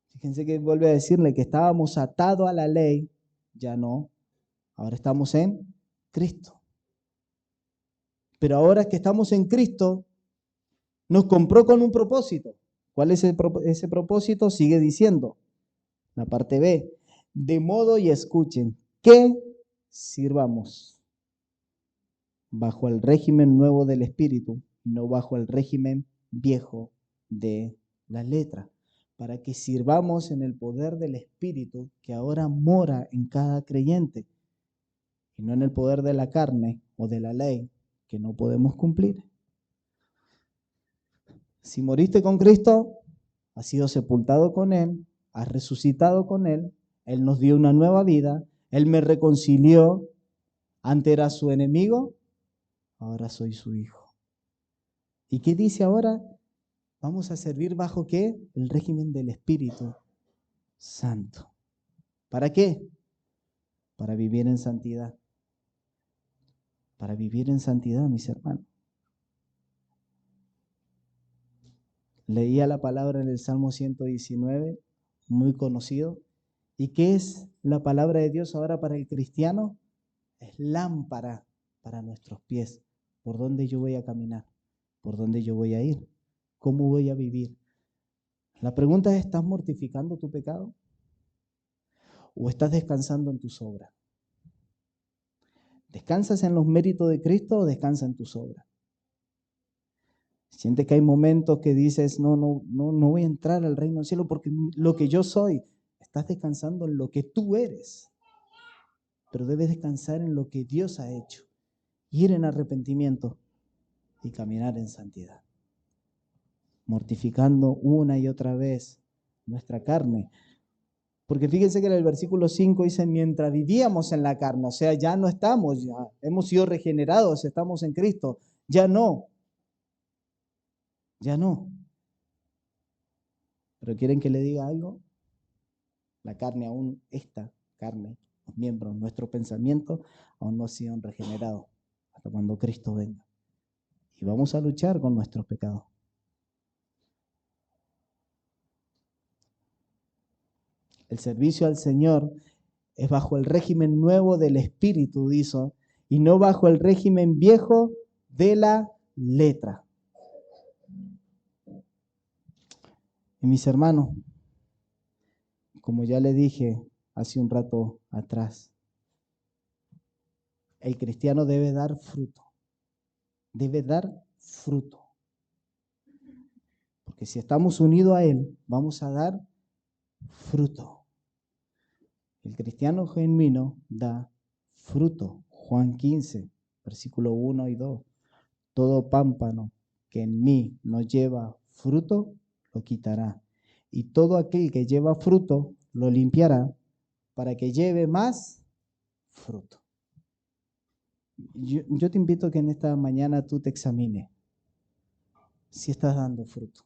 Speaker 1: Fíjense que vuelve a decirle que estábamos atados a la ley, ya no. Ahora estamos en Cristo. Pero ahora que estamos en Cristo, nos compró con un propósito. ¿Cuál es ese propósito? Sigue diciendo, la parte B, de modo y escuchen, que sirvamos bajo el régimen nuevo del Espíritu, no bajo el régimen viejo de la letra, para que sirvamos en el poder del Espíritu que ahora mora en cada creyente, y no en el poder de la carne o de la ley que no podemos cumplir. Si moriste con Cristo, has sido sepultado con Él, has resucitado con Él, Él nos dio una nueva vida, Él me reconcilió, antes era su enemigo, ahora soy su hijo. ¿Y qué dice ahora? Vamos a servir bajo ¿qué? El régimen del Espíritu Santo. ¿Para qué? Para vivir en santidad. Para vivir en santidad, mis hermanos. Leía la palabra en el Salmo 119, muy conocido. ¿Y qué es la palabra de Dios ahora para el cristiano? Es lámpara para nuestros pies. ¿Por dónde yo voy a caminar? ¿Por dónde yo voy a ir? ¿Cómo voy a vivir? La pregunta es, ¿estás mortificando tu pecado? ¿O estás descansando en tus obras? ¿Descansas en los méritos de Cristo o descansas en tus obras? Sientes que hay momentos que dices, no voy a entrar al reino del cielo porque lo que yo soy, estás descansando en lo que tú eres. Pero debes descansar en lo que Dios ha hecho. Ir en arrepentimiento y caminar en santidad. Mortificando una y otra vez nuestra carne. Porque fíjense que en el versículo 5 dice, mientras vivíamos en la carne, o sea, ya no estamos, ya hemos sido regenerados, estamos en Cristo, ya no. Pero ¿quieren que le diga algo? La carne aún, esta carne, los miembros, nuestros pensamientos, aún no han sido regenerados hasta cuando Cristo venga. Y vamos a luchar con nuestros pecados. El servicio al Señor es bajo el régimen nuevo del Espíritu, dice, y no bajo el régimen viejo de la letra. Y mis hermanos, como ya le dije hace un rato atrás, el cristiano debe dar fruto. Debe dar fruto. Porque si estamos unidos a Él, vamos a dar fruto. El cristiano genuino da fruto. Juan 15, versículo 1 y 2. Todo pámpano que en mí no lleva fruto, lo quitará. Y todo aquel que lleva fruto, lo limpiará para que lleve más fruto. Yo te invito a que en esta mañana tú te examines si estás dando fruto.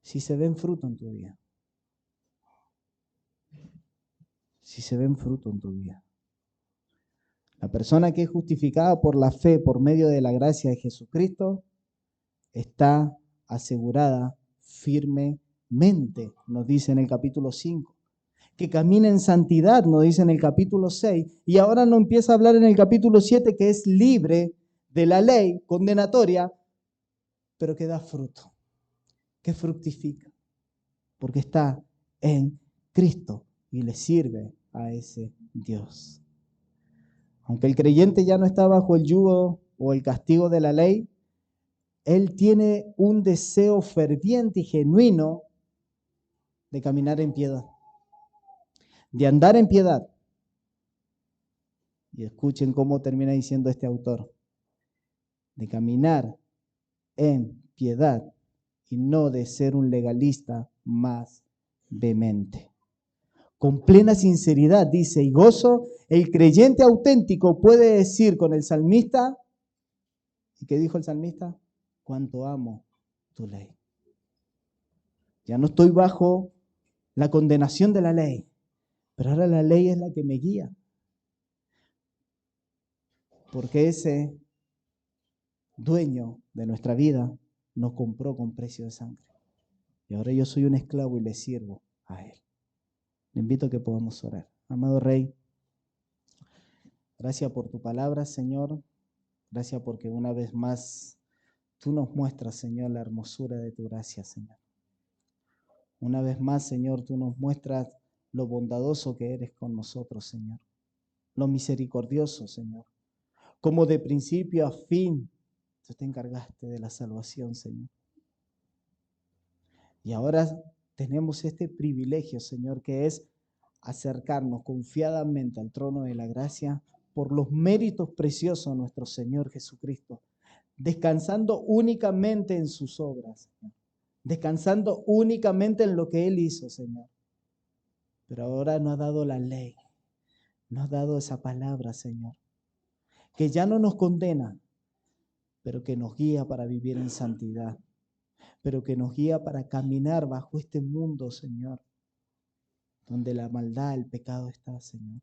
Speaker 1: Si se ven fruto en tu vida. Si se ven fruto en tu vida. La persona que es justificada por la fe, por medio de la gracia de Jesucristo, está asegurada firmemente, nos dice en el capítulo 5. Que camina en santidad, nos dice en el capítulo 6. Y ahora nos empieza a hablar en el capítulo 7, que es libre de la ley condenatoria, pero que da fruto, que fructifica, porque está en Cristo y le sirve a ese Dios. Aunque el creyente ya no está bajo el yugo o el castigo de la ley, él tiene un deseo ferviente y genuino de caminar en piedad, de andar en piedad. Y escuchen cómo termina diciendo este autor, de caminar en piedad y no de ser un legalista más vehemente. Con plena sinceridad, dice, y gozo, el creyente auténtico puede decir con el salmista, ¿y qué dijo el salmista? Cuánto amo tu ley. Ya no estoy bajo la condenación de la ley, pero ahora la ley es la que me guía. Porque ese dueño de nuestra vida nos compró con precio de sangre. Y ahora yo soy un esclavo y le sirvo a Él. Le invito a que podamos orar. Amado Rey, gracias por tu palabra, Señor. Gracias porque una vez más tú nos muestras, Señor, la hermosura de tu gracia, Señor. Una vez más, Señor, tú nos muestras lo bondadoso que eres con nosotros, Señor. Lo misericordioso, Señor. Como de principio a fin, tú te encargaste de la salvación, Señor. Y ahora tenemos este privilegio, Señor, que es acercarnos confiadamente al trono de la gracia por los méritos preciosos de nuestro Señor Jesucristo, descansando únicamente en sus obras, Señor. Descansando únicamente en lo que Él hizo, Señor. Pero ahora nos ha dado la ley, nos ha dado esa palabra, Señor, que ya no nos condena, pero que nos guía para vivir en santidad, pero que nos guía para caminar bajo este mundo, Señor, donde la maldad, el pecado está, Señor.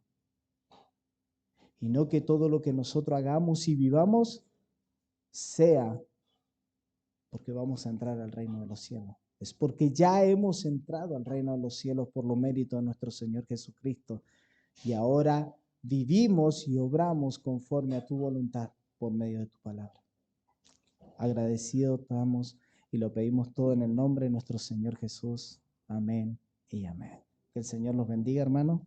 Speaker 1: Y no que todo lo que nosotros hagamos y vivamos sea porque vamos a entrar al reino de los cielos. Es porque ya hemos entrado al reino de los cielos por los méritos de nuestro Señor Jesucristo. Y ahora vivimos y obramos conforme a tu voluntad por medio de tu palabra. Agradecido estamos y lo pedimos todo en el nombre de nuestro Señor Jesús. Amén y amén. Que el Señor los bendiga, hermano.